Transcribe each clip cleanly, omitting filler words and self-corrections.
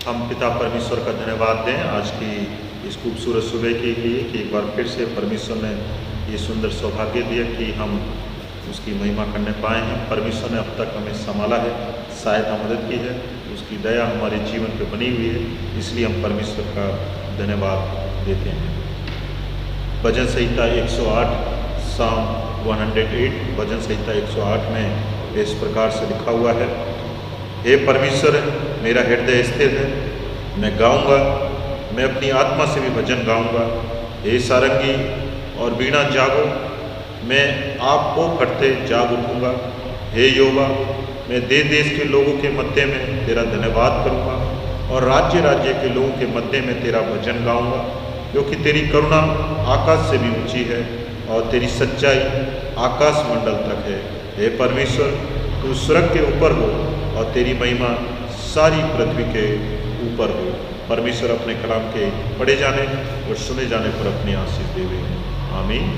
हम पिता परमेश्वर का धन्यवाद दें आज की इस खूबसूरत सुबह के लिए कि एक बार फिर से परमेश्वर ने ये सुंदर सौभाग्य दिया कि हम उसकी महिमा करने पाए हैं। परमेश्वर ने अब तक हमें संभाला है, सहायता मदद की है, उसकी दया हमारे जीवन पे बनी हुई है, इसलिए हम परमेश्वर का धन्यवाद देते हैं। भजन संहिता 108 साम 108 भजन संहिता 108 में इस प्रकार से लिखा हुआ है, हे परमेश्वर मेरा हृदय स्थिर है, मैं गाऊंगा, मैं अपनी आत्मा से भी भजन गाऊंगा। हे सारंगी और बीणा जागो, मैं आपको करते जाग उठूंगा। हे यहोवा, मैं देश देश के लोगों के मध्य में तेरा धन्यवाद करूंगा और राज्य राज्य के लोगों के मध्य में तेरा भजन गाऊंगा, क्योंकि तेरी करुणा आकाश से भी ऊंची है और तेरी सच्चाई आकाश मंडल तक है। हे परमेश्वर, तू स्वर्ग के ऊपर हो और तेरी महिमा सारी पृथ्वी के ऊपर हो। परमेश्वर अपने कलाम के पढ़े जाने और सुने जाने पर अपनी आशीष देवे। आमीन।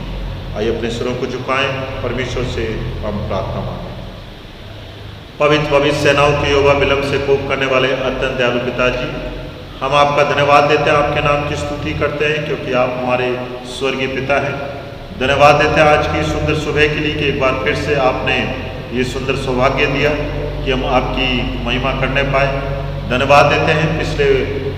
आइए अपने सिरों को झुकाएं, परमेश्वर से हम प्रार्थना मांगें। पवित्र सेनाओं के यहोवा विलंब से कोप करने वाले अत्यंत दयालु पिताजी, हम आपका धन्यवाद देते हैं, आपके नाम की स्तुति करते हैं, क्योंकि आप हमारे स्वर्गीय पिता हैं। धन्यवाद देते हैं आज की सुंदर सुबह के लिए कि एक बार फिर से आपने ये सुंदर सौभाग्य दिया कि हम आपकी महिमा करने पाए। धन्यवाद देते हैं पिछले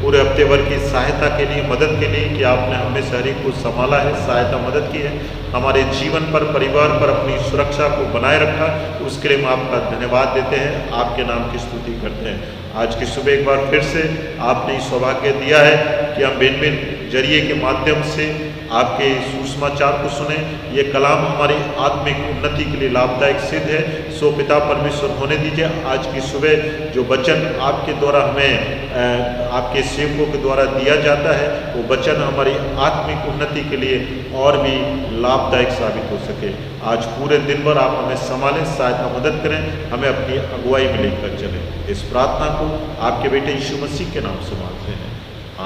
पूरे हफ्ते भर की सहायता के लिए, मदद के लिए कि आपने हमें शहरी को संभाला है, सहायता मदद की है, हमारे जीवन पर, परिवार पर अपनी सुरक्षा को बनाए रखा, उसके लिए हम आपका धन्यवाद देते हैं, आपके नाम की स्तुति करते हैं। आज की सुबह एक बार फिर से आपने सौभाग्य दिया है कि हम भिन्न भिन्न जरिए के माध्यम से आपके सुसमाचार को सुने। ये कलाम हमारी आत्मिक उन्नति के लिए लाभदायक सिद्ध है। सो पिता परमेश्वर होने दीजिए आज की सुबह जो वचन आपके द्वारा हमें आपके सेवकों के द्वारा दिया जाता है, वो वचन हमारी आत्मिक उन्नति के लिए और भी लाभदायक साबित हो सके। आज पूरे दिन भर आप हमें संभालें, सहायता मदद करें, हमें अपनी अगुवाई में लेकर चलें। इस प्रार्थना को आपके बेटे यीशु मसीह के नाम से मांगते हैं,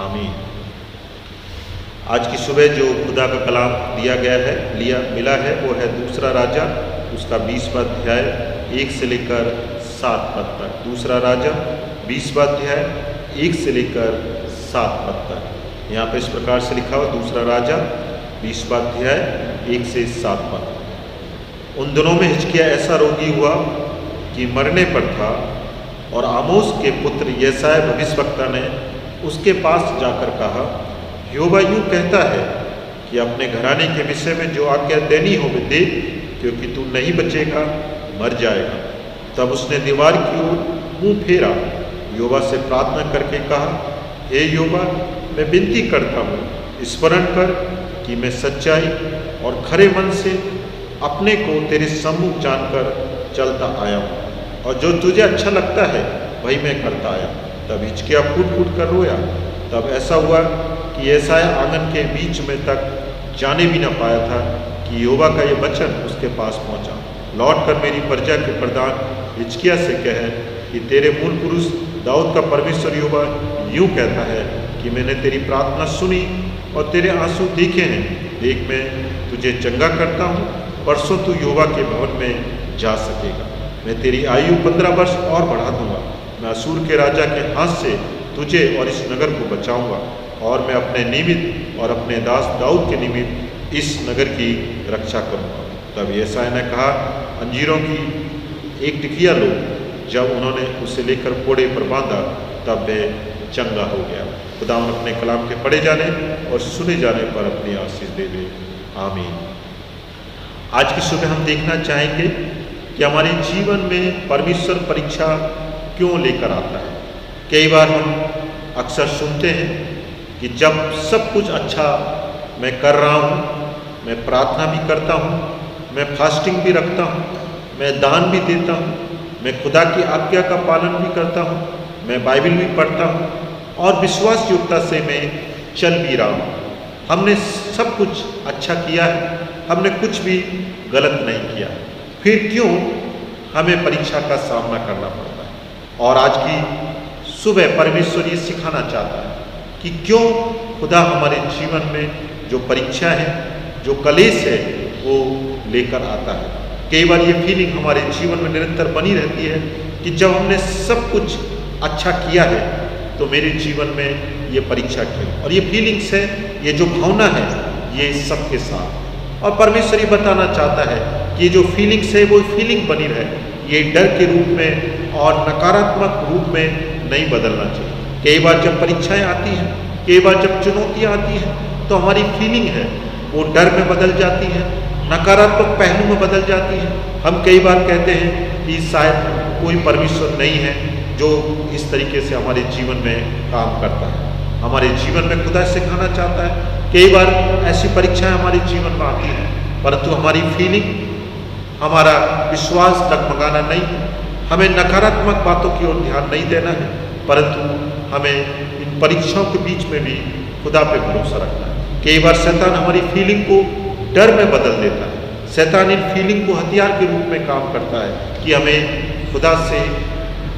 आमीन। आज की सुबह जो खुदा का कलाम दिया गया है, मिला है, वो है दूसरा राजा, उसका 20वां अध्याय 1 से लेकर 7 पद तक। दूसरा राजा 20वां अध्याय 1 से लेकर 7 पद तक। यहाँ पे इस प्रकार से लिखा हुआ, दूसरा राजा 20वां अध्याय 1 से 7 पद। उन दिनों में हिजकिय्याह ऐसा रोगी हुआ कि मरने पर था, और आमोस के पुत्र यशायाह भविष्यवक्ता ने उसके पास जाकर कहा, यहोवा यूँ कहता है कि अपने घराने के विषय में जो आज्ञा देनी हो वे दे, क्योंकि तू नहीं बचेगा, मर जाएगा। तब उसने दीवार की ओर मुँह फेरा, यहोवा से प्रार्थना करके कहा, हे यहोवा, मैं विनती करता हूँ, स्मरण कर कि मैं सच्चाई और खरे मन से अपने को तेरे सम्मुख जानकर चलता आया हूँ, और जो तुझे अच्छा लगता है वही मैं करता आया। तब हिजकिय्याह फूट फूट कर रोया। तब ऐसा हुआ कि यशायाह आंगन के बीच में तक जाने भी न पाया था कि यहोवा का ये वचन उसके पास पहुंचा, लौट कर मेरी प्रजा के प्रधान हिजकिय्याह से कह कि तेरे मूल पुरुष दाऊद का परमेश्वर यहोवा यूँ कहता है कि मैंने तेरी प्रार्थना सुनी और तेरे आंसू देखे हैं। देख, मैं तुझे चंगा करता हूँ, परसों तू यहोवा के भवन में जा सकेगा। मैं तेरी आयु 15 वर्ष और बढ़ा दूंगा। मैं असूर के राजा के हाथ से तुझे और इस नगर को बचाऊंगा, और मैं अपने निमित्त और अपने दास दाऊद के निमित्त इस नगर की रक्षा करूंगा। तब यशायाह ने कहा, अंजीरों की एक टिकिया लो। जब उन्होंने उसे लेकर कोड़े पर बांधा, तब वह चंगा हो गया। खुदावंद अपने कलाम के पढ़े जाने और सुने जाने पर अपनी आशीष देवे, आमीन। आज की सुबह हम देखना चाहेंगे कि हमारे जीवन में परमेश्वर परीक्षा क्यों लेकर आता है। कई बार हम अक्सर सुनते हैं कि जब सब कुछ अच्छा मैं कर रहा हूँ, मैं प्रार्थना भी करता हूँ, मैं फास्टिंग भी रखता हूँ, मैं दान भी देता हूँ, मैं खुदा की आज्ञा का पालन भी करता हूँ, मैं बाइबल भी पढ़ता हूँ और विश्वास योग्यता से मैं चल भी रहा हूँ, हमने सब कुछ अच्छा किया है, हमने कुछ भी गलत नहीं किया, फिर क्यों हमें परीक्षा का सामना करना पड़ता है। और आज की सुबह परमेश्वर ये सिखाना चाहता है कि क्यों खुदा हमारे जीवन में जो परीक्षा है, जो कलेश है, वो लेकर आता है। कई बार ये फीलिंग हमारे जीवन में निरंतर बनी रहती है कि जब हमने सब कुछ अच्छा किया है, तो मेरे जीवन में ये परीक्षा क्यों? और ये फीलिंग्स है, ये जो भावना है, ये सबके साथ। और परमेश्वर ये बताना चाहता है कि जो फीलिंग्स है वो फीलिंग बनी रहे, ये डर के रूप में और नकारात्मक रूप में नहीं बदलना चाहिए। कई बार जब परीक्षाएं आती हैं, कई बार जब चुनौतियां आती हैं, तो हमारी फीलिंग है वो डर में बदल जाती है, नकारात्मक पहलू में बदल जाती है। हम कई बार कहते हैं कि शायद कोई परमेश्वर नहीं है जो इस तरीके से हमारे जीवन में काम करता है, हमारे जीवन में खुदा सिखाना चाहता है। कई बार ऐसी परीक्षाएं हमारे जीवन में आती हैं, परंतु हमारी फीलिंग, हमारा विश्वास डगमगाना नहीं है। हमें नकारात्मक बातों की ओर ध्यान नहीं देना है, परंतु हमें इन परीक्षाओं के बीच में भी खुदा पे भरोसा रखना है। कई बार शैतान हमारी फीलिंग को डर में बदल देता है। शैतान इन फीलिंग को हथियार के रूप में काम करता है कि हमें खुदा से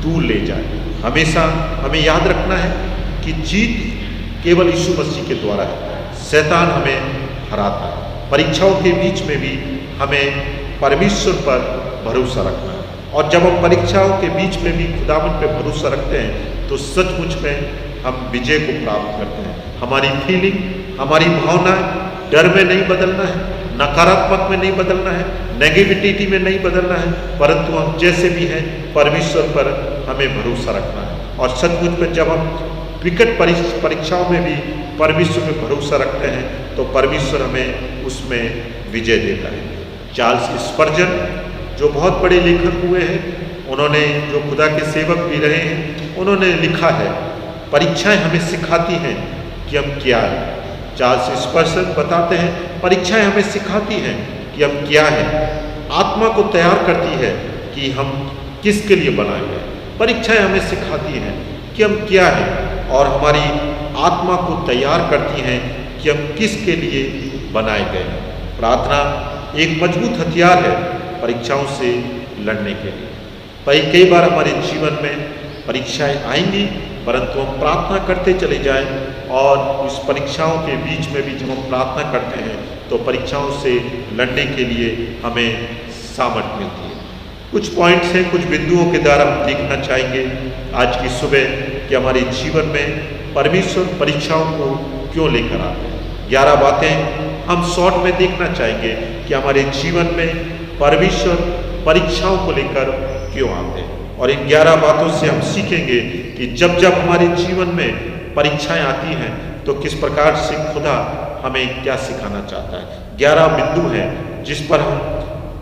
दूर ले जाए। हमेशा हमें याद रखना है कि जीत केवल यीशु मसीह के द्वारा है। शैतान हमें हराता है। परीक्षाओं के बीच में भी हमें परमेश्वर पर भरोसा रखना है। और जब हम परीक्षाओं के बीच में भी खुदावन पे भरोसा रखते हैं तो सचमुच में हम विजय को प्राप्त करते हैं। हमारी फीलिंग, हमारी भावना डर में नहीं बदलना है, नकारात्मक में नहीं बदलना है, नेगेटिविटी में नहीं बदलना है, परंतु हम जैसे भी हैं परमेश्वर पर हमें भरोसा रखना है। और सचमुच में जब हम विकट परीक्षाओं में भी परमेश्वर पे भरोसा रखते हैं तो परमेश्वर हमें उसमें विजय देता है। चार्ल्स स्पर्जन जो बहुत बड़े लेखक हुए हैं, उन्होंने जो खुदा के सेवक भी रहे हैं, उन्होंने लिखा है परीक्षाएं हमें सिखाती हैं कि हम क्या हैं। चार्ल्स स्पर्जन बताते हैं परीक्षाएं हमें सिखाती हैं कि हम क्या हैं, आत्मा को तैयार करती है कि हम किसके लिए बनाए गए। परीक्षाएं हमें सिखाती हैं कि हम क्या हैं और हमारी आत्मा को तैयार करती हैं कि हम किसके लिए बनाए गए। प्रार्थना एक मजबूत हथियार है परीक्षाओं से लड़ने के लिए। कई बार हमारे जीवन में परीक्षाएं आएंगी, परंतु हम प्रार्थना करते चले जाएं और इस परीक्षाओं के बीच में भी जब हम प्रार्थना करते हैं तो परीक्षाओं से लड़ने के लिए हमें सामर्थ्य मिलती है। कुछ पॉइंट्स हैं, कुछ बिंदुओं के द्वारा हम देखना चाहेंगे आज की सुबह कि हमारे जीवन में परमेश्वर परीक्षाओं को क्यों लेकर आते हैं। 11 बातें हम शॉर्ट में देखना चाहेंगे कि हमारे जीवन में परमेश्वर परीक्षाओं को लेकर क्यों आते हैं। और इन 11 बातों से हम सीखेंगे कि जब जब हमारे जीवन में परीक्षाएं आती हैं तो किस प्रकार से खुदा हमें क्या सिखाना चाहता है। 11 बिंदु हैं जिस पर हम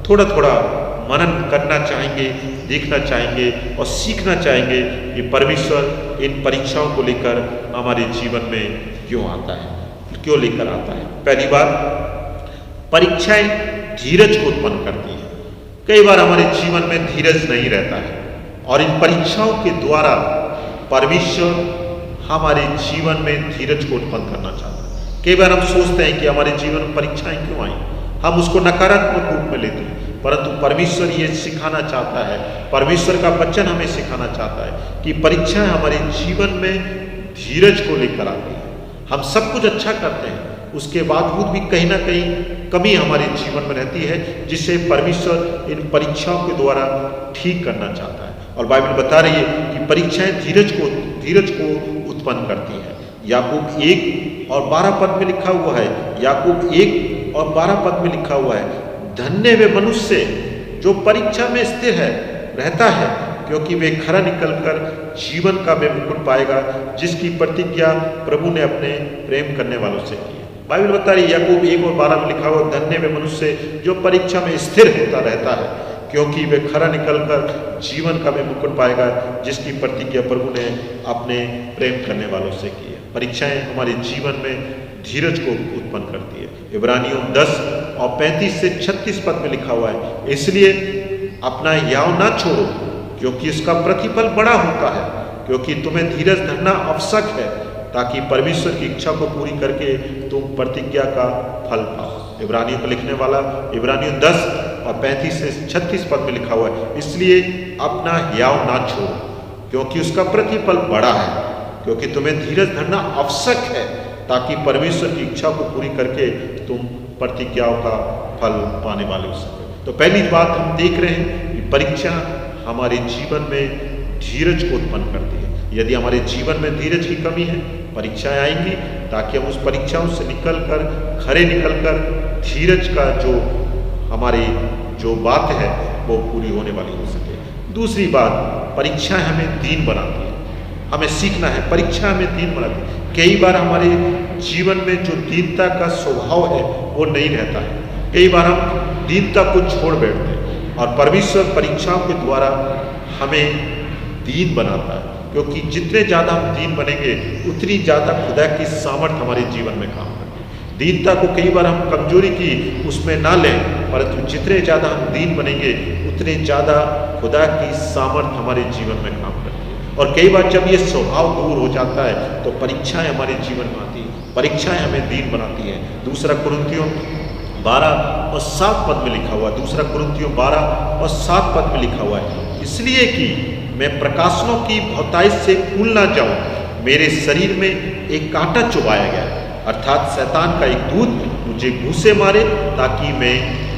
थोड़ा थोड़ा मनन करना चाहेंगे, देखना चाहेंगे और सीखना चाहेंगे कि परमेश्वर इन परीक्षाओं को लेकर हमारे जीवन में क्यों आता है, क्यों लेकर आता है। पहली बात, परीक्षाएं धीरज को उत्पन्न करती है। कई बार हमारे जीवन में धीरज नहीं रहता है और इन परीक्षाओं के द्वारा परमेश्वर हमारे जीवन में धीरज को उत्पन्न करना चाहता है। कई बार हम सोचते हैं कि हमारे जीवन में परीक्षाएं क्यों आई, हम उसको नकारात्मक रूप में लेते हैं, परंतु परमेश्वर ये सिखाना चाहता है, परमेश्वर का वचन हमें सिखाना चाहता है कि परीक्षाएं हमारे जीवन में धीरज को लेकर आती है। हम सब कुछ अच्छा करते हैं, उसके बावजूद भी कहीं ना कहीं कमी हमारे जीवन में रहती है जिसे परमेश्वर इन परीक्षाओं के द्वारा ठीक करना चाहता है। और बाइबल बता रही है कि परीक्षाएं धीरज को उत्पन्न करती हैं। याकूब 1 और 12 पद में लिखा हुआ है, याकूब 1 और 12 पद में लिखा हुआ है, धन्य वे मनुष्य जो परीक्षा में स्थिर है रहता है, क्योंकि वे खरा निकलकर जीवन का वे मुकुट पाएगा जिसकी प्रतिज्ञा प्रभु ने अपने प्रेम करने वालों से की है। बाइबल बता रही है याकूब 1 और 12 में लिखा हुआ, धन्य वे मनुष्य जो परीक्षा में स्थिर होता रहता है, क्योंकि वे खरा निकलकर जीवन का वे मुकुट पाएगा जिसकी प्रतिज्ञा प्रभु ने अपने प्रेम करने वालों से की है। परीक्षाएं हमारे जीवन में धीरज को उत्पन्न करती है। इब्रानियों 10 और 35 से 36 पद में लिखा हुआ है, इसलिए अपना याव ना छोड़ो क्योंकि इसका प्रतिफल बड़ा होता है, क्योंकि तुम्हें धीरज धरना आवश्यक है ताकि परमेश्वर की इच्छा को पूरी करके तुम प्रतिज्ञा का फल पाओ। इब्रानियों को लिखने वाला इब्रानियों 10 और 35 से 36 पद में लिखा हुआ है, इसलिए अपना याव ना छोड़ो क्योंकि उसका प्रतिफल बड़ा है, क्योंकि तुम्हें धीरज धरना आवश्यक है ताकि परमेश्वर की इच्छा को पूरी करके तुम प्रतिज्ञाओं का फल पाने वाले हो सको। तो पहली बात हम देख रहे हैं कि परीक्षा हमारे जीवन में धीरज को उत्पन्न करती है। यदि हमारे जीवन में धीरज की कमी है, परीक्षाएं आएंगी ताकि हम उस परीक्षाओं से खरे निकलकर धीरज का हमारी जो बात है वो पूरी होने वाली हो सके। दूसरी बात, परीक्षाएं हमें दीन बनाती है। हमें सीखना है, परीक्षा हमें दीन बनाती है। कई बार हमारे जीवन में जो दीनता का स्वभाव है वो नहीं रहता है। कई बार हम दीनता को छोड़ बैठते हैं और परमेश्वर परीक्षाओं के द्वारा हमें दीन बनाता है, क्योंकि जितने ज़्यादा हम दीन बनेंगे उतनी ज़्यादा खुदा की सामर्थ हमारे जीवन में काम करती है। दीनता को कई बार हम कमजोरी की उसमें ना लें, परंतु जितने ज़्यादा हम दीन बनेंगे उतने ज़्यादा खुदा की सामर्थ हमारे जीवन में काम करती है। और कई बार जब ये स्वभाव दूर हो जाता है तो परीक्षाएं हमारे जीवन में आती हैं, परीक्षाएं हमें दीन बनाती हैं। दूसरा कुरिन्थियों 12 और 7 पद में लिखा हुआ है, दूसरा कुरिन्थियों 12 और 7 पद में लिखा हुआ है, इसलिए कि मैं प्रकाशनों की बहुतायत से फूल ना जाऊं, मेरे शरीर में एक कांटा चुभाया गया, अर्थात शैतान का एक दूत मुझे घूंसे मारे ताकि मैं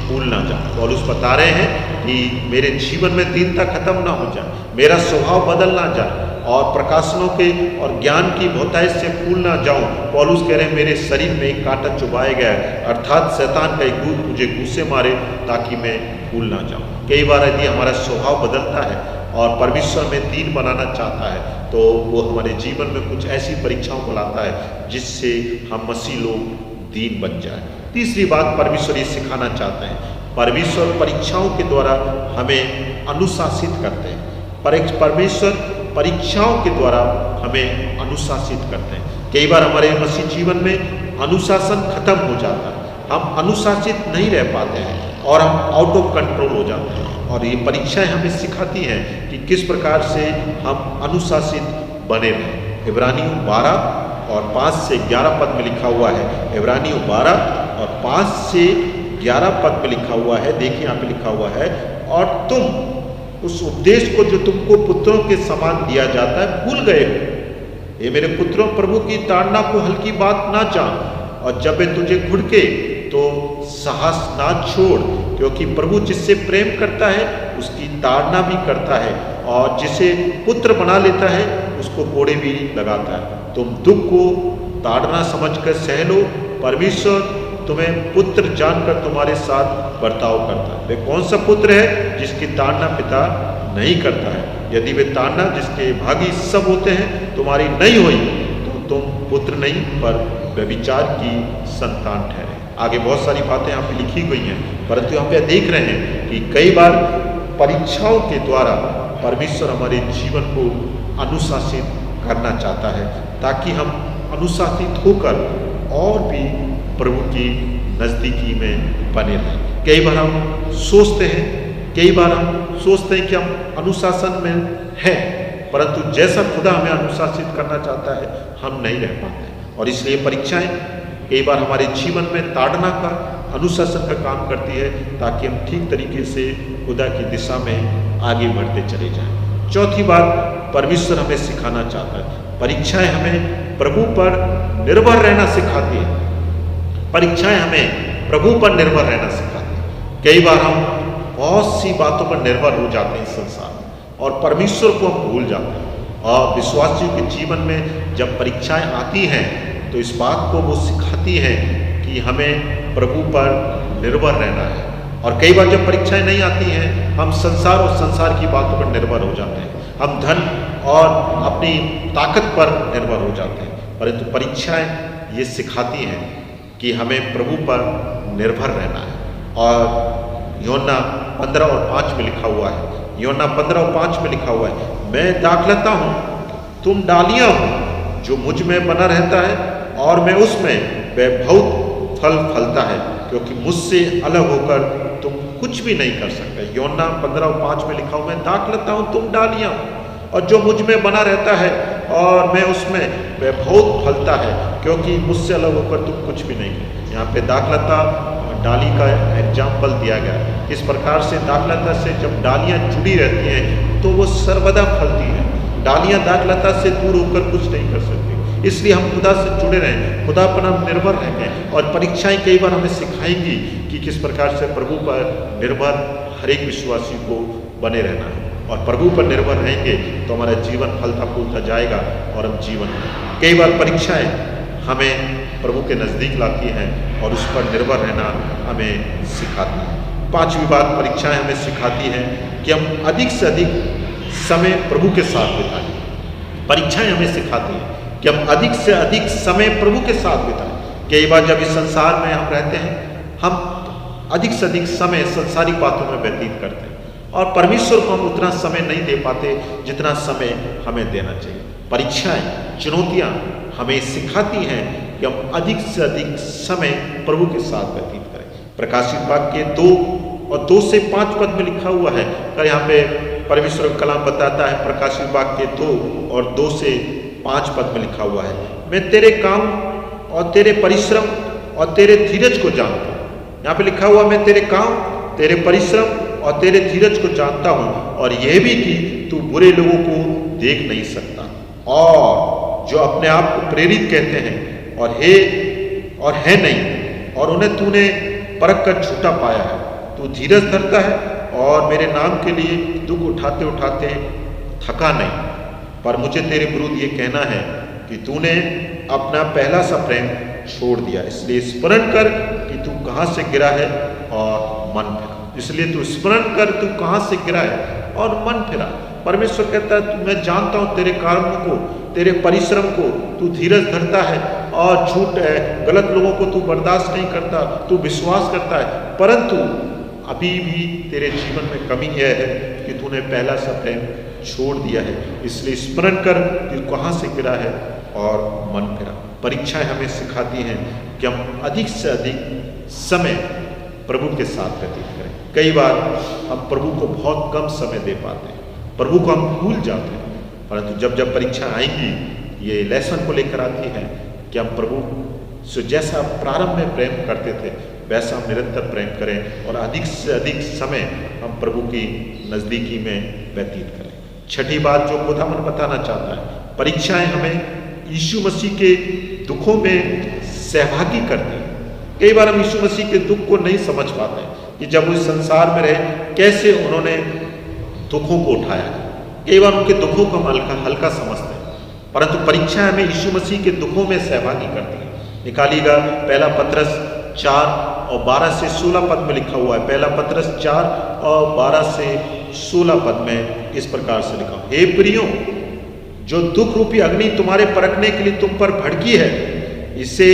फूल ना जाऊं। पौलुस बता रहे हैं कि मेरे जीवन में दीनता खत्म ना हो जाए, मेरा स्वभाव बदल ना जाए और प्रकाशनों के और ज्ञान की बहुतायत से फूल ना जाऊं। पौलुस कह रहे हैं मेरे शरीर में एक कांटा चुभाया गया है, अर्थात शैतान का एक दूत मुझे घूंसे मारे ताकि मैं फूल ना जाऊं। कई बार यदि हमारा स्वभाव बदलता है और परमेश्वर में दीन बनाना चाहता है तो वो हमारे जीवन में कुछ ऐसी परीक्षाओं को लाता है जिससे हम मसीह लोग दीन बन जाए। तीसरी बात, परमेश्वर ये सिखाना चाहते हैं, परमेश्वर परीक्षाओं के द्वारा हमें अनुशासित करते हैं। परमेश्वर परीक्षाओं के द्वारा हमें अनुशासित करते हैं। कई बार हमारे मसीह जीवन में अनुशासन खत्म हो जाता है, हम अनुशासित नहीं रह पाते हैं और हम आउट ऑफ कंट्रोल हो जाते हैं। और ये परीक्षाएं हमें सिखाती हैं कि किस प्रकार से हम अनुशासित बने रहें। इब्रानियों 12 और 5 से 11 पद में लिखा हुआ है, इब्रानियों 12 और 5 से 11 पद में लिखा हुआ है, देखिए यहाँ पे लिखा हुआ है, और तुम उस उपदेश को जो तुमको पुत्रों के समान दिया जाता है भूल गए हो। ये मेरे पुत्रों, प्रभु की ताड़ना को हल्की बात ना जान, और जब वे तुझे घुड़के तो साहस ना छोड़, क्योंकि प्रभु जिससे प्रेम करता है उसकी ताड़ना भी करता है, और जिसे पुत्र बना लेता है उसको कोड़े भी लगाता है। तुम दुख को ताड़ना समझकर सह लो, परमेश्वर तुम्हें पुत्र जानकर तुम्हारे साथ बर्ताव करता है। वे कौन सा पुत्र है जिसकी ताड़ना पिता नहीं करता है? यदि वे ताड़ना जिसके भागी सब होते हैं तुम्हारी नहीं हुई तो तुम पुत्र नहीं पर व्यभिचार की संतान ठहरे। आगे बहुत सारी बातें यहाँ पे लिखी गई हैं, परंतु यहाँ पे देख रहे हैं कि कई बार परीक्षाओं के द्वारा परमेश्वर हमारे जीवन को अनुशासित करना चाहता है ताकि हम अनुशासित होकर और भी प्रभु की नज़दीकी में बने रहें। कई बार हम सोचते हैं कि हम अनुशासन में हैं, परंतु जैसा खुदा हमें अनुशासित करना चाहता है हम नहीं रह पाते, और इसलिए परीक्षाएं कई बार हमारे जीवन में ताड़ना का, अनुशासन का काम करती है ताकि हम ठीक तरीके से खुदा की दिशा में आगे बढ़ते चले जाएं। चौथी बात, परमेश्वर हमें सिखाना चाहता है, परीक्षाएं हमें प्रभु पर निर्भर रहना सिखाती है। परीक्षाएं हमें प्रभु पर निर्भर रहना सिखाती है। कई बार हम बहुत सी बातों पर निर्भर हो जाते हैं इस संसार में और परमेश्वर को हम भूल जाते हैं, और विश्वासियों के जीवन में जब परीक्षाएं आती हैं तो इस बात को वो सिखाती है कि हमें प्रभु पर निर्भर रहना है। और कई बार जब परीक्षाएं नहीं आती हैं हम संसार और संसार की बातों पर निर्भर हो जाते हैं, हम धन और अपनी ताकत पर निर्भर हो जाते हैं, परंतु परीक्षाएं ये सिखाती हैं कि हमें प्रभु पर निर्भर रहना है। और यूहन्ना 15 और 5 में लिखा हुआ है, यूहन्ना 15 और 5 में लिखा हुआ है, मैं दाखलता हूँ, तुम डालियाँ हो, जो मुझ में बना रहता है और मैं उसमें, वह बहुत फल फलता है, क्योंकि मुझसे अलग होकर तुम कुछ भी नहीं कर सकते। यूहन्ना 15 और 5 में लिखा हुआ, मैं दाखलता हूँ, तुम डालियाँ हो, और जो मुझ में बना रहता है और मैं उसमें, वह बहुत फलता है, क्योंकि मुझसे अलग होकर तुम कुछ भी नहीं। यहाँ पे दाखलता डाली का एग्जाम्पल दिया गया है। इस प्रकार से दाखलता से जब डालियाँ जुड़ी रहती हैं तो वो सर्वदा फलती हैं। डालियाँ दाखलता से दूर होकर कुछ नहीं कर सकती, इसलिए हम खुदा से जुड़े रहें, खुदा पर हम निर्भर रहें। और परीक्षाएं कई बार हमें सिखाएंगी कि किस प्रकार से प्रभु पर निर्भर हर एक विश्वासी को बने रहना है। और प्रभु पर निर्भर रहेंगे तो हमारा जीवन फलता फूलता जाएगा और हम जीवन कई बार परीक्षाएं हमें प्रभु के नज़दीक लाती हैं और उस पर निर्भर रहना हमें सिखाती है। पांचवी बात, परीक्षाएं हमें सिखाती हैं कि हम अधिक से अधिक समय प्रभु के साथ बिताएं। परीक्षाएं हमें सिखाती हैं कि हम अधिक से अधिक समय प्रभु के साथ बिताएं। कई बार जब इस संसार में हम रहते हैं, हम अधिक से अधिक समय संसारिक बातों में व्यतीत करते हैं और परमेश्वर को हम उतना समय नहीं दे पाते जितना समय हमें देना चाहिए। परीक्षाएं, चुनौतियां हमें सिखाती हैं कि हम अधिक से अधिक समय प्रभु के साथ व्यतीत करें। प्रकाशित वाक्य 2 और 2 से 5 पद में लिखा हुआ है। तो यहाँ पे परमेश्वर का कलाम बताता है, प्रकाशित वाक्य 2 और 2 से 5 पद में लिखा हुआ है, मैं तेरे काम और तेरे परिश्रम और तेरे धीरज को जानता हूँ। यहाँ पे लिखा हुआ, मैं तेरे काम, तेरे परिश्रम और तेरे धीरज को जानता हूँ, और यह भी कि तू बुरे लोगों को देख नहीं सकता और जो अपने आप को प्रेरित कहते हैं और है नहीं, और उन्हें तूने परख कर झूठा पाया है। तू धीरज धरता है और मेरे नाम के लिए दुख उठाते उठाते थका नहीं। पर मुझे तेरे विरुद्ध ये कहना है कि तूने अपना पहला सा प्रेम छोड़ दिया। इसलिए स्मरण कर कि तू कहाँ से गिरा है और मन फिरा। इसलिए तू स्मरण कर तू कहाँ से गिरा है और मन फिरा। परमेश्वर कहता है, मैं जानता हूँ तेरे कामों को, तेरे परिश्रम को, तू धीरज धरता है और झूठ है, गलत लोगों को तू बर्दाश्त नहीं करता, तू विश्वास करता है, परंतु अभी भी तेरे जीवन में कमी यह है कि तूने पहला सा प्रेम छोड़ दिया है। इसलिए स्मरण कर तू कहाँ से गिरा है और मन फिरा। परीक्षाएं हमें सिखाती हैं कि हम अधिक से अधिक समय प्रभु के साथ व्यतीत करें। कई बार हम प्रभु को बहुत कम समय दे पाते हैं, प्रभु को हम भूल जाते हैं, परंतु जब जब परीक्षा आएंगी ये लेसन को लेकर आती है कि हम प्रभु से जैसा प्रारंभ में प्रेम करते थे वैसा हम निरंतर प्रेम करें और अधिक से अधिक समय हम प्रभु की नज़दीकी में व्यतीत करें। छठी बात जो खुदावन बताना चाहता है, परीक्षाएं हमें यीशु मसीह के दुखों में सहभागी करती हैं। कई बार हम यीशु मसीह के दुख को नहीं समझ पाते कि जब वो इस संसार में रहे कैसे उन्होंने दुखों को उठाया। कई बार उनके दुखों को हम हल्का समझते हैं, परंतु परीक्षाएं हमें यीशु मसीह के दुखों में सहभागी करती हैं। निकालिएगा पहला पत्रस 4 और 12 से 16 पद में लिखा हुआ है। पहला पत्रस 4 और 12 से 16 पद में इस प्रकार से लिखा, हे प्रियो, जो दुख रूपी अग्नि तुम्हारे परखने के लिए तुम पर भड़की है, इसे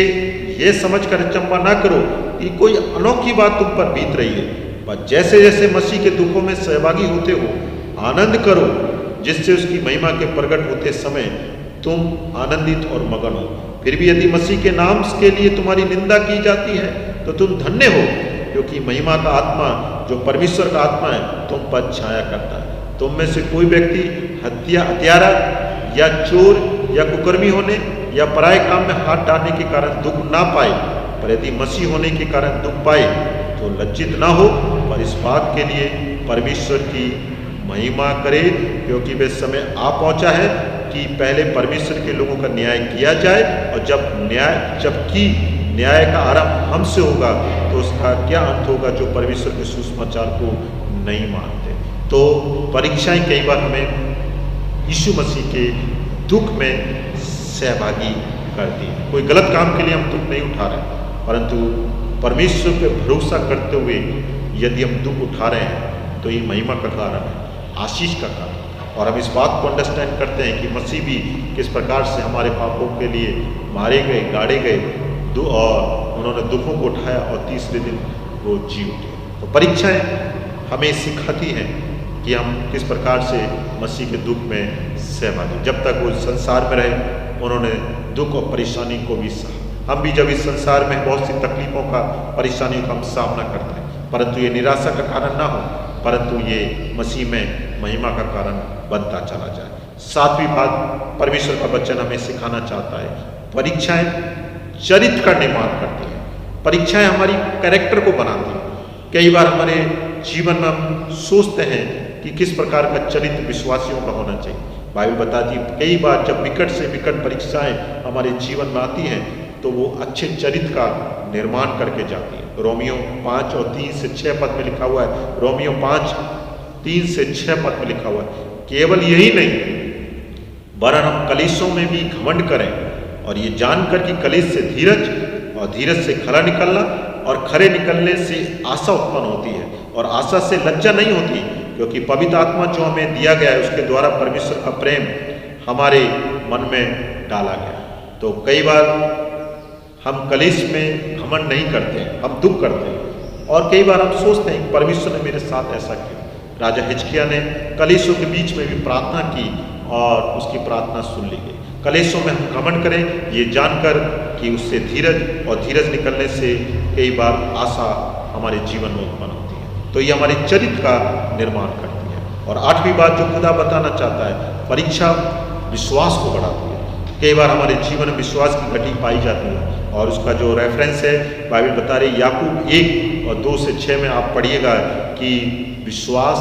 ये समझकर अचंभा ना करो कि कोई अनोखी बात तुम पर बीत रही है, पर जैसे जैसे मसीह के दुखों में सहभागी होते हो आनंद करो, जिससे उसकी महिमा के प्रकट होते समय तुम आनंदित और मगन हो। फिर भी यदि मसीह के नाम के लिए तुम्हारी निंदा की जाती है तो तुम धन्य हो, क्योंकि महिमा का आत्मा जो परमेश्वर का आत्मा है तुम पर छाया करता है। तुम में से कोई व्यक्ति हत्यारा या चोर या कुकर्मी होने या पराये काम में हाथ डालने के कारण दुख ना पाए, पर यदि मसीह होने के कारण दुख पाए तो लज्जित ना हो, पर इस बात के लिए परमेश्वर की महिमा करे, क्योंकि वे समय आ पहुंचा है कि पहले परमेश्वर के लोगों का न्याय किया जाए, और जबकि न्याय का आरंभ हमसे होगा तो उसका क्या अंत होगा जो परमेश्वर के सुसमाचार को नहीं मानते। तो परीक्षाएं कई बार हमें यीशु मसीह के दुख में सहभागी करती है। कोई गलत काम के लिए हम दुख नहीं उठा रहे, परंतु परमेश्वर पे भरोसा करते हुए यदि हम दुख उठा रहे हैं तो ये महिमा का कारण है, आशीष का कारण। और हम इस बात को अंडरस्टैंड करते हैं कि मसीह भी किस प्रकार से हमारे पापों के लिए मारे गए, गाड़े गए, और उन्होंने दुखों को उठाया और तीसरे दिन वो जी उठे। तो परीक्षाएं हमें सिखाती हैं कि हम किस प्रकार से मसीह के दुख में सहभागी। जब तक वो संसार में रहे उन्होंने दुख और परेशानी को भी सहा। हम भी जब इस संसार में बहुत सी तकलीफों का, परेशानियों का हम सामना करते हैं, परंतु ये निराशा का कारण ना हो, परंतु ये मसीह में महिमा का कारण बनता चला जाए। सातवीं बात परमेश्वर का वचन हमें सिखाना चाहता है, परीक्षाएं चरित्र का निर्माण करती हैं। परीक्षाएं हमारी कैरेक्टर को बनाती हैं। कई बार हमारे जीवन में हम सोचते हैं कि किस प्रकार का चरित्र विश्वासियों का होना चाहिए। बाइबल बताती है कई बार जब विकट से विकट परीक्षाएं हमारे जीवन में आती हैं तो वो अच्छे चरित्र का निर्माण करके जाती है। रोमियो 5 और 3 से 6 पद में लिखा हुआ है, रोमियो 5 3 से 6 पद में लिखा हुआ है, केवल यही नहीं वरन हम कलीसियों में भी घमंड करें और ये जानकर कि कलीस से धीरज और धीरज से खरा निकलना और खरे निकलने से आशा उत्पन्न होती है और आशा से लज्जा नहीं होती, क्योंकि पवित्र आत्मा जो हमें दिया गया है उसके द्वारा परमेश्वर का प्रेम हमारे मन में डाला गया। तो कई बार हम कलीस में घमंड नहीं करते हैं, हम दुख करते हैं और कई बार हम सोचते हैं परमेश्वर ने मेरे साथ ऐसा किया। राजा हिजकिय्याह ने कलीसियों के बीच में भी प्रार्थना की और उसकी प्रार्थना सुन ली गई। कलीसियों में हम घमंड करें ये जानकर कि उससे धीरज और धीरज निकलने से कई बार आशा हमारे जीवन में उत्पन्न होती है, तो ये हमारे चरित्र का निर्माण करती है। और 8वीं बात जो खुदा बताना चाहता है, परीक्षा विश्वास को बढ़ाती है। कई बार हमारे जीवन में विश्वास की घटी पाई जाती है और उसका जो रेफरेंस है बाइबल बता रही, याकूब 1 और 2 से 6 में आप पढ़िएगा कि विश्वास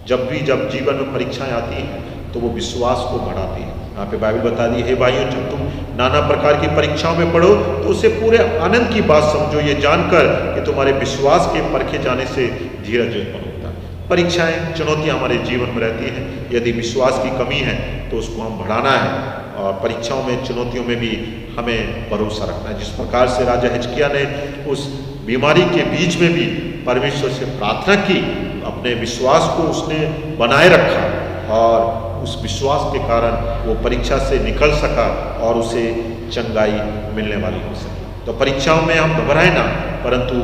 जब जीवन में परीक्षाएं आती हैं तो वो विश्वास को बढ़ाती है। यहाँ पे बाइबल बता दी, हे भाइयों जब तुम नाना प्रकार की परीक्षाओं में पढ़ो तो उसे पूरे आनंद की बात समझो, ये जानकर कि तुम्हारे विश्वास के परखे जाने से धीरज उत्पन्न होता है। परीक्षाएं चुनौतियां हमारे जीवन में रहती हैं, यदि विश्वास की कमी है तो उसको हम बढ़ाना है और परीक्षाओं में चुनौतियों में भी हमें भरोसा रखना है। जिस प्रकार से राजा हिजकिय्याह ने उस बीमारी के बीच में भी परमेश्वर से प्रार्थना की, अपने विश्वास को उसने बनाए रखा और उस विश्वास के कारण वो परीक्षा से निकल सका और उसे चंगाई मिलने वाली हो सकी। तो परीक्षाओं में हम घबराएं ना, परंतु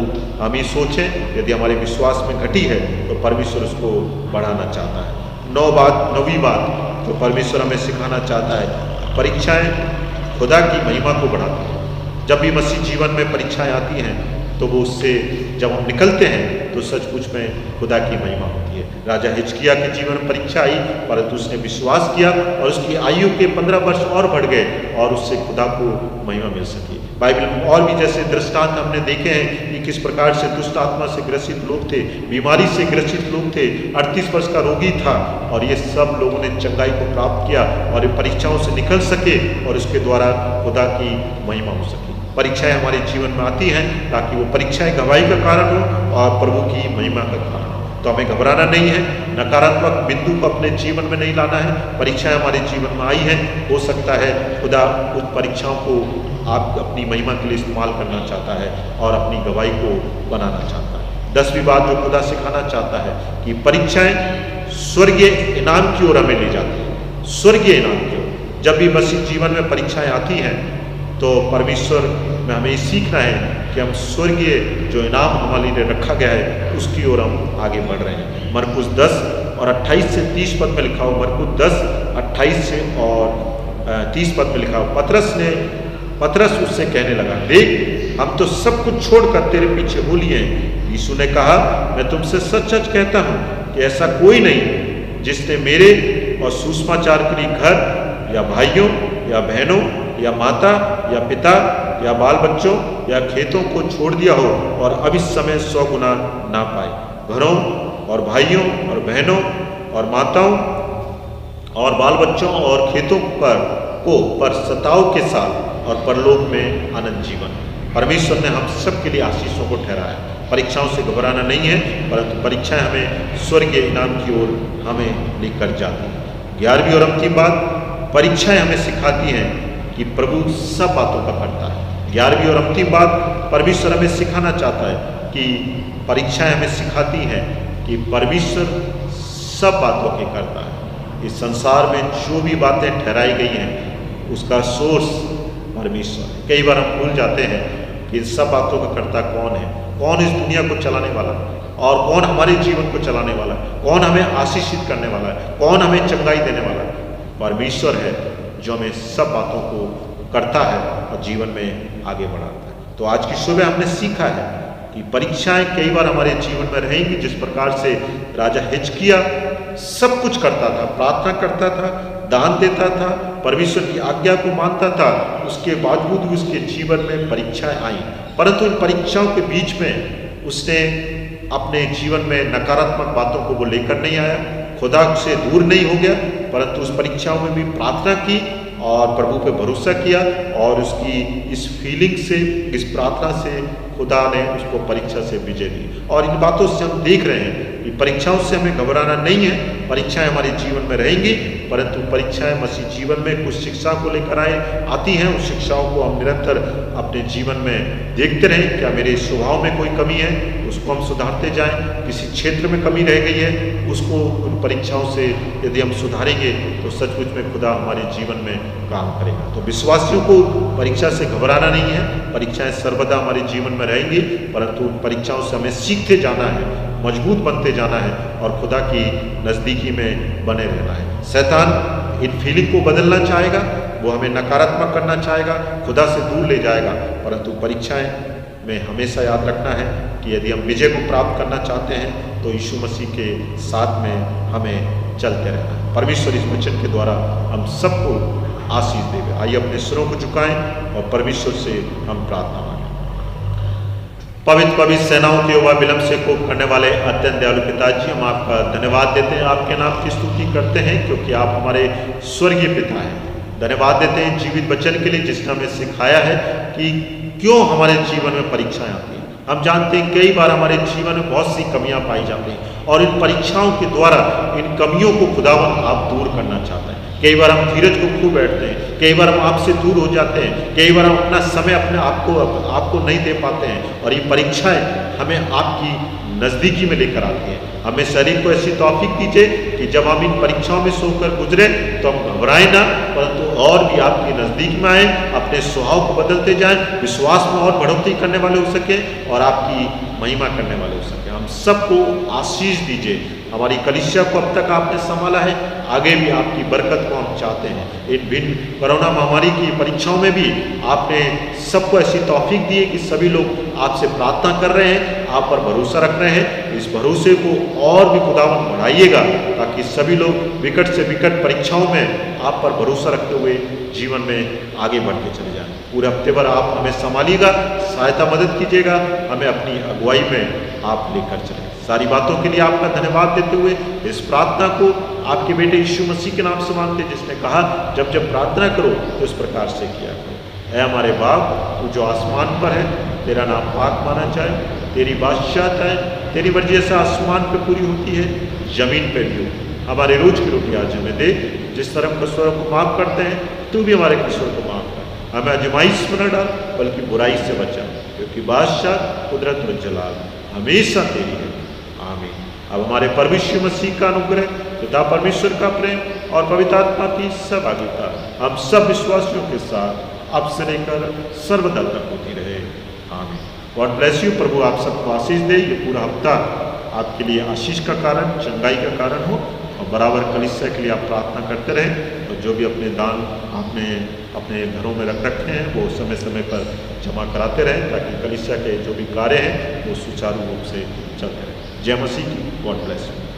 हम ही सोचें यदि हमारे विश्वास में घटी है तो परमेश्वर उसको बढ़ाना चाहता है। 9वीं बात जो परमेश्वर हमें सिखाना चाहता है, परीक्षाएं खुदा की महिमा को बढ़ाती हैं। जब भी मसीह जीवन में परीक्षाएं आती हैं तो वो उससे जब हम निकलते हैं तो सचमुच में खुदा की महिमा होती है। राजा हिजकिय्याह के जीवन में परीक्षा आई, परंतु उसने विश्वास किया और उसकी आयु के 15 वर्ष और बढ़ गए और उससे खुदा को महिमा मिल सकी। बाइबल में और भी जैसे दृष्टांत हमने देखे हैं कि किस प्रकार से दुष्ट आत्मा से ग्रसित लोग थे, बीमारी से ग्रसित लोग थे, 38 वर्ष का रोगी था और ये सब लोगों ने चंगाई को प्राप्त किया और परीक्षाओं से निकल सके और इसके द्वारा खुदा की महिमा हो सके। परीक्षाएं हमारे जीवन में आती हैं ताकि वो परीक्षाएं गवाही का कारण हो और प्रभु की महिमा का कारण हो। तो हमें घबराना नहीं है, नकारात्मक बिंदु को अपने जीवन में नहीं लाना है। परीक्षाएं हमारे जीवन में आई हैं, हो सकता है खुदा उस परीक्षाओं को आप अपनी महिमा के लिए इस्तेमाल करना चाहता है और अपनी गवाही को बनाना चाहता है। 10वीं बात जो खुदा सिखाना चाहता है कि परीक्षाएं स्वर्गीय इनाम की ओर हमें ले जाती हैं, स्वर्गीय इनाम की ओर। जब भी मसीह जीवन में परीक्षाएं आती हैं तो परमेश्वर में हमें सीखना है कि हम स्वर्गीय जो इनाम हमारे लिए रखा गया है उसकी ओर हम आगे बढ़ रहे हैं। मरकुस 10 और 28 से 30 पद में लिखा हो, मरकुस 10 28 से और 30 पद में लिखा हो, पतरस उससे कहने लगा, देख हम तो सब कुछ छोड़कर तेरे पीछे हो लिए हैं। यीशु ने कहा, मैं तुमसे सच सच कहता हूँ कि ऐसा कोई नहीं जिसने मेरे और सुसमाचार के लिए घर या भाइयों या बहनों या माता या पिता या बाल बच्चों या खेतों को छोड़ दिया हो और अब इस समय 100 गुना ना पाए। घरों और भाइयों और बहनों और माताओं और बाल बच्चों और खेतों पर सताव के साथ और परलोक में आनंद जीवन। परमेश्वर ने हम सब के लिए आशीषों को ठहराया। परीक्षाओं से घबराना नहीं है, परंतु परीक्षाएं हमें स्वर्गीय इनाम की ओर हमें लेकर जाती हैं। 11वीं और अंतिम बात, परीक्षाएं हमें सिखाती हैं कि प्रभु सब बातों का करता है। 11वीं और अंतिम बात, परमेश्वर हमें सिखाना चाहता है कि परीक्षाएं हमें सिखाती हैं कि परमेश्वर सब बातों के करता है। इस संसार में जो भी बातें ठहराई गई हैं उसका सोर्स परमेश्वर है। कई बार हम भूल जाते हैं कि इन सब बातों का कर्ता कौन है, कौन इस दुनिया को चलाने वाला है और कौन हमारे जीवन को चलाने वाला है, कौन हमें आशीषित करने वाला है, कौन हमें चंगाई देने वाला है। परमेश्वर है जो हमें सब बातों को करता है और जीवन में आगे बढ़ाता है। तो आज की सुबह हमने सीखा है कि परीक्षाएं कई बार हमारे जीवन में रहेंगी। जिस प्रकार से राजा हिजकिय्याह सब कुछ करता था, प्रार्थना करता था, दान देता था, परमेश्वर की आज्ञा को मानता था, उसके बावजूद भी उसके जीवन में परीक्षाएं आई, परंतु इन परीक्षाओं के बीच में उसने अपने जीवन में नकारात्मक बातों को वो लेकर नहीं आया, खुदा से दूर नहीं हो गया, परंतु उस परीक्षाओं में भी प्रार्थना की और प्रभु पे भरोसा किया और उसकी इस फीलिंग से, इस प्रार्थना से खुदा ने उसको परीक्षा से विजय दी। और इन बातों से हम देख रहे हैं कि परीक्षाओं से हमें घबराना नहीं है। परीक्षाएं हमारे जीवन में रहेंगी, परंतु परीक्षाएं मसीह जीवन में कुछ शिक्षा को लेकर आती हैं। उस शिक्षाओं को हम निरंतर अपने जीवन में देखते रहें। क्या मेरे स्वभाव में कोई कमी है, उसको हम सुधारते जाएं। किसी क्षेत्र में कमी रह गई है, उसको उन परीक्षाओं से यदि हम सुधारेंगे तो सचमुच में खुदा हमारे जीवन में काम करेगा। तो विश्वासियों को परीक्षा से घबराना नहीं है। परीक्षाएं सर्वदा हमारे जीवन में रहेंगी, परंतु उन परीक्षाओं से हमें सीखते जाना है, मजबूत बनते जाना है और खुदा की नज़दीकी में बने रहना है। शैतान इन फीलिंग को बदलना चाहेगा, वो हमें नकारात्मक करना चाहेगा, खुदा से दूर ले जाएगा। परंतु परीक्षाएं में हमेशा याद रखना है कि यदि हम विजय को प्राप्त करना चाहते हैं तो यीशु मसीह के साथ में हमें चलते रहना है। परमेश्वर इस वचन के द्वारा हम सबको आशीष देवे। आइए अपने सिरों को झुकाएं और परमेश्वर से हम प्रार्थना मांगें। पवित्र पवित्र सेनाओं के यहोवा विलम्ब से कोप करने वाले अत्यंत दयालु पिताजी, हम आपका धन्यवाद देते हैं, आपके नाम की स्तुति करते हैं क्योंकि आप हमारे स्वर्गीय पिता हैं। धन्यवाद देते हैं जीवित वचन के लिए जिसने हमें सिखाया है कि क्यों हमारे जीवन में परीक्षाएं आती हैं। हम जानते हैं कई बार हमारे जीवन में बहुत सी कमियां पाई जाती हैं और इन परीक्षाओं के द्वारा इन कमियों को खुदावन आप दूर करना चाहते हैं। कई बार हम धीरज को खो बैठते हैं, कई बार हम आपसे दूर हो जाते हैं, कई बार हम अपना समय अपने आपको नहीं दे पाते हैं और ये परीक्षाएं हमें आपकी नज़दीकी में लेकर आती हैं। हमें शरीर को ऐसी तौफीक दीजिए कि जब हम इन परीक्षाओं में सोकर गुजरे तो हम घबराएं ना, परंतु और भी आपकी नज़दीक में आए, अपने स्वभाव को बदलते जाएं, विश्वास में और बढ़ोतरी करने वाले हो सके और आपकी महिमा करने वाले हो सके। हम सबको आशीष दीजिए। हमारी कलीसिया को अब तक आपने संभाला है, आगे भी आपकी बरकत को हम चाहते हैं। इन भिन्न कोरोना महामारी की परीक्षाओं में भी आपने सबको ऐसी तौफीक दी है कि सभी लोग आपसे प्रार्थना कर रहे हैं, आप पर भरोसा रख रहे हैं। इस भरोसे को और भी खुदावन बढ़ाइएगा ताकि सभी लोग विकट से विकट परीक्षाओं में आप पर भरोसा रखते हुए जीवन में आगे बढ़ते चले जाएं। पूरे हफ्ते भर आप हमें संभालिएगा, सहायता मदद कीजिएगा, हमें अपनी अगुवाई में आप लेकर चलें। सारी बातों के लिए आपका धन्यवाद देते हुए इस प्रार्थना को आपके बेटे यीशु मसीह के नाम से मांगते, जिसने कहा जब जब प्रार्थना करो तो इस प्रकार से किया करो। ऐ हमारे बाप, तू जो आसमान पर है, तेरा नाम पाक माना जाए, तेरी बादशाहत है, तेरी मर्जी जैसे आसमान पे पूरी होती है जमीन पे भी हो। हमारे रोज की रोटी आज हमें दे, जिस तरह कसूरों को माफ़ करते हैं तू भी हमारे कसूरों को माफ़ कर। हमें आजमाइश में न डाल बल्कि बुराई से बचा, क्योंकि बादशाह, कुदरत और जलाल हमेशा तेरी है। आमीन। अब हमारे परमेश्वर मसीह का अनुग्रह, पिता परमेश्वर का प्रेम और पवित्र आत्मा की सहभागिता हम सब विश्वासियों के साथ अब से लेकर सर्वदा तक होती रहे। आमीन। God bless you. प्रभु आप सबको आशीष दे। ये पूरा हफ्ता आपके लिए आशीष का कारण, चंगाई का कारण हो और बराबर कलीसिया के लिए आप प्रार्थना करते रहें और जो भी अपने दान आपने अपने घरों में रख रखे हैं वो समय समय पर जमा कराते रहें ताकि कलीसिया के जो भी कार्य हैं वो सुचारू रूप से चलते रहें। जय मसीह की। God bless you.